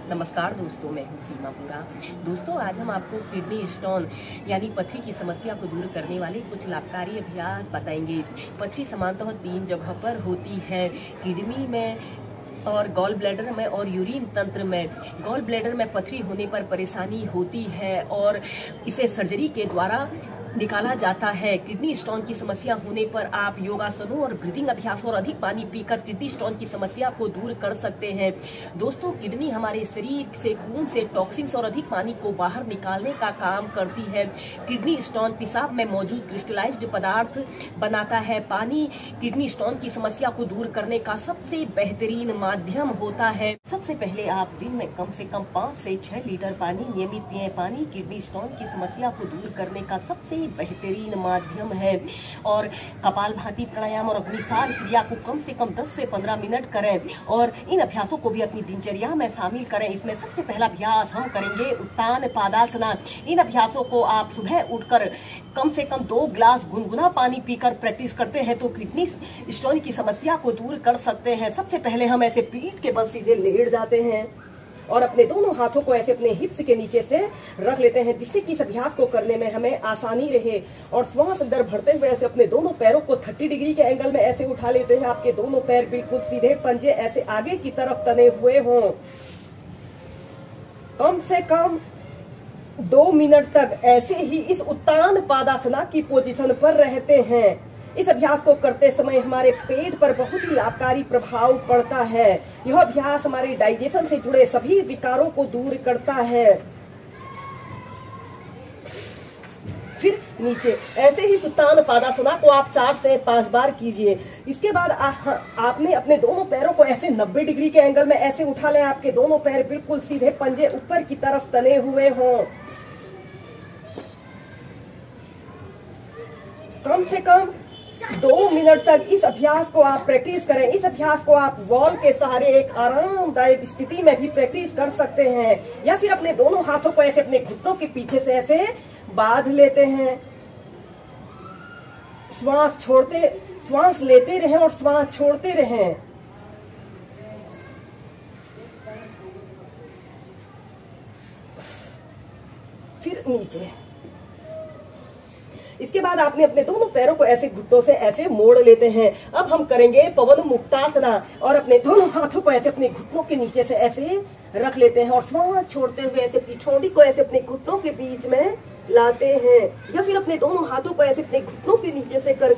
नमस्कार दोस्तों, मैं हूँ सीमा पूरा। दोस्तों, आज हम आपको किडनी स्टोन यानी पथरी की समस्या को दूर करने वाले कुछ लाभकारी अभ्यास बताएंगे। पथरी सामान्यतः 3 जगह पर होती है, किडनी में और गॉल ब्लैडर में और यूरिन तंत्र में। गॉल ब्लैडर में पथरी होने पर परेशानी होती है और इसे सर्जरी के द्वारा निकाला जाता है। किडनी स्टोन की समस्या होने पर आप योगासनों और ब्रीदिंग अभ्यासों और अधिक पानी पीकर किडनी स्टोन की समस्या को दूर कर सकते हैं। दोस्तों, किडनी हमारे शरीर से खून से टॉक्सिन्स और अधिक पानी को बाहर निकालने का काम करती है। किडनी स्टोन पेशाब में मौजूद क्रिस्टलाइज्ड पदार्थ बनाता है। पानी किडनी स्टोन की समस्या को दूर करने का सबसे बेहतरीन माध्यम होता है। सबसे पहले आप दिन में कम से कम 5 से 6 लीटर पानी नियमित पिएं। पानी किडनी स्टोन की समस्या को दूर करने का सबसे बेहतरीन माध्यम है। और कपालभाति प्राणायाम और अग्निसार क्रिया को कम से कम 10 से 15 मिनट करें और इन अभ्यासों को भी अपनी दिनचर्या में शामिल करें। इसमें सबसे पहला अभ्यास हम करेंगे उत्तान पादासना। इन अभ्यासों को आप सुबह उठकर कम से कम 2 गिलास गुनगुना पानी पीकर प्रैक्टिस करते हैं तो किडनी स्टोन की समस्या को दूर कर सकते हैं। सबसे पहले हम ऐसे पीठ के बल सीधे लेट जाते हैं और अपने दोनों हाथों को ऐसे अपने हिप्स के नीचे से रख लेते हैं, जिससे कि इस अभ्यास को करने में हमें आसानी रहे। और श्वास अंदर भरते हुए ऐसे अपने दोनों पैरों को 30 डिग्री के एंगल में ऐसे उठा लेते हैं। आपके दोनों पैर बिल्कुल सीधे, पंजे ऐसे आगे की तरफ तने हुए हों। कम से कम 2 मिनट तक ऐसे ही इस उत्तान पादासना की पोजीशन पर रहते हैं। इस अभ्यास को करते समय हमारे पेट पर बहुत ही लाभकारी प्रभाव पड़ता है। यह अभ्यास हमारे डाइजेशन से जुड़े सभी विकारों को दूर करता है। फिर नीचे ऐसे ही उत्तान पादासना को आप 4 से 5 बार कीजिए। इसके बाद आपने अपने दोनों पैरों को ऐसे 90 डिग्री के एंगल में ऐसे उठा लें। आपके दोनों पैर बिल्कुल सीधे, पंजे ऊपर की तरफ तने हुए हों। कम से कम 2 मिनट तक इस अभ्यास को आप प्रैक्टिस करें। इस अभ्यास को आप वॉल के सहारे एक आरामदायक स्थिति में भी प्रैक्टिस कर सकते हैं, या फिर अपने दोनों हाथों को ऐसे अपने घुटनों के पीछे से ऐसे बांध लेते हैं। श्वास लेते रहें और श्वास छोड़ते रहें। फिर नीचे। इसके बाद आपने अपने दोनों पैरों को ऐसे घुटनों से ऐसे मोड़ लेते हैं। अब हम करेंगे पवन मुक्तासना और अपने दोनों हाथों को ऐसे अपने घुटनों के नीचे से ऐसे रख लेते हैं और श्वास छोड़ते हुए ऐसे अपनी छोड़ी को ऐसे अपने घुटनों के बीच में लाते हैं, या फिर अपने दोनों हाथों को ऐसे अपने घुटनों के नीचे से कर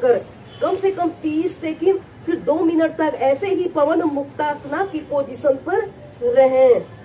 कम से कम 30 सेकंड फिर 2 मिनट तक ऐसे ही पवन मुक्तासना की पोजीशन पर रहें।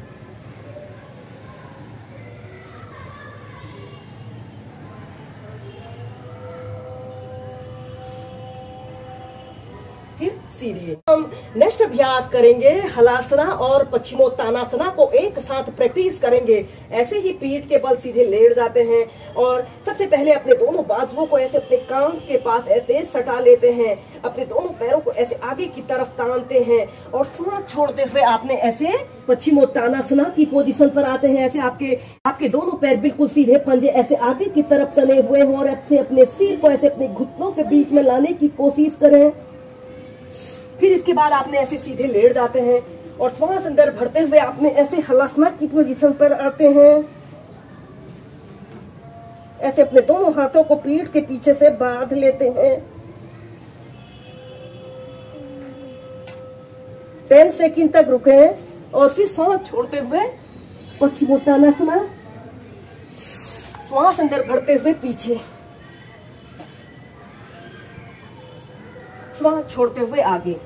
सीधे हम नेक्स्ट अभ्यास करेंगे हलासना और पश्चिमोत्तानासना को एक साथ प्रैक्टिस करेंगे। ऐसे ही पीठ के बल सीधे लेट जाते हैं और सबसे पहले अपने दोनों बाजुओं को ऐसे अपने कान के पास ऐसे सटा लेते हैं। अपने दोनों पैरों को ऐसे आगे की तरफ तानते हैं और श्वास छोड़ते हुए आपने ऐसे पश्चिमोत्तानासना की पोजीशन पर आते हैं। ऐसे आपके दोनों पैर बिल्कुल सीधे, पंजे ऐसे आगे की तरफ तने हुए हों और ऐसे अपने सिर को ऐसे अपने घुटनों के बीच में लाने की कोशिश करें। फिर इसके बाद आपने ऐसे सीधे लेट जाते हैं और श्वास अंदर भरते हुए आपने ऐसे हलासना की पोजीशन पर आते हैं। ऐसे अपने दोनों हाथों को पीठ के पीछे से बांध लेते हैं। 10 सेकंड तक रुके और फिर श्वास छोड़ते हुए पश्चिमोत्तानासना। श्वास अंदर भरते हुए पीछे, श्वास छोड़ते हुए आगे।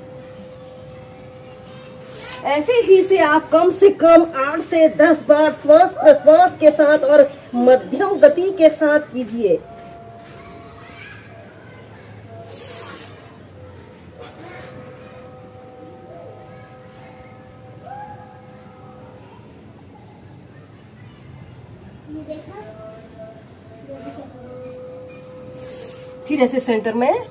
ऐसे ही से आप कम से कम 8 से 10 बार श्वास प्रश्वास के साथ और मध्यम गति के साथ कीजिए। फिर ऐसे सेंटर में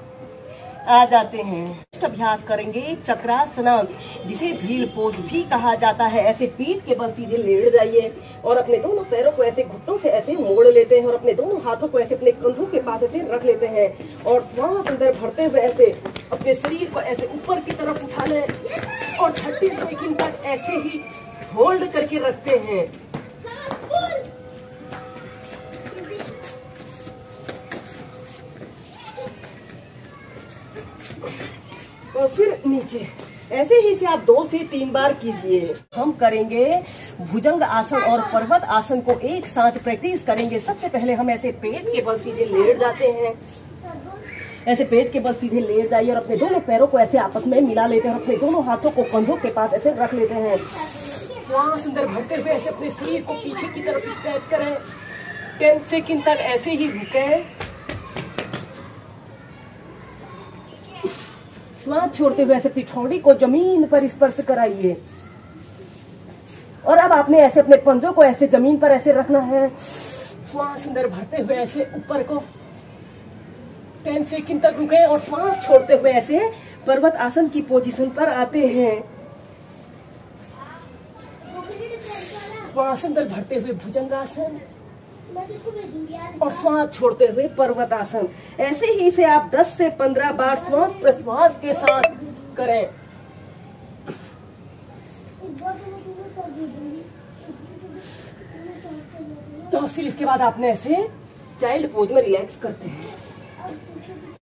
आ जाते हैं। अभ्यास करेंगे चक्रासना, जिसे व्हील पोज भी कहा जाता है। ऐसे पीठ के बल सीधे लेट जाइए और अपने दोनों पैरों को ऐसे घुटनों से ऐसे मोड़ लेते हैं और अपने दोनों हाथों को ऐसे अपने कंधों के पास ऐसे रख लेते हैं और श्वास अंदर भरते हुए ऐसे अपने शरीर को ऐसे ऊपर की तरफ उठा लें और 30 सेकंड तक ऐसे ही होल्ड करके रखते हैं। और फिर नीचे। ऐसे ही से आप 2 से 3 बार कीजिए। हम करेंगे भुजंग आसन और पर्वत आसन को एक साथ प्रैक्टिस करेंगे। सबसे पहले हम ऐसे पेट के बल सीधे लेट जाते हैं। ऐसे पेट के बल सीधे लेट जाइए और अपने दोनों पैरों को ऐसे आपस में मिला लेते हैं और अपने दोनों हाथों को कंधों के पास ऐसे रख लेते हैं। श्वास अंदर भरते हुए ऐसे अपने शरीर को पीछे की तरफ स्ट्रेच करें। 10 सेकंड तक ऐसे ही रुके। श्वास छोड़ते हुए ऐसे पिछौड़ी को जमीन पर स्पर्श कराइए। और अब आपने ऐसे अपने पंजों को ऐसे जमीन पर ऐसे रखना है। श्वास अंदर भरते हुए ऐसे ऊपर को 10 सेकंड तक रुके और श्वास छोड़ते हुए ऐसे पर्वत आसन की पोजीशन पर आते हैं। श्वास अंदर भरते हुए भुजंगासन और श्वास छोड़ते हुए पर्वत आसन। ऐसे ही से आप 10 से 15 बार श्वास प्रश्वास के साथ करें। तो फिर इसके बाद आपने ऐसे चाइल्ड पोज में रिलैक्स करते हैं।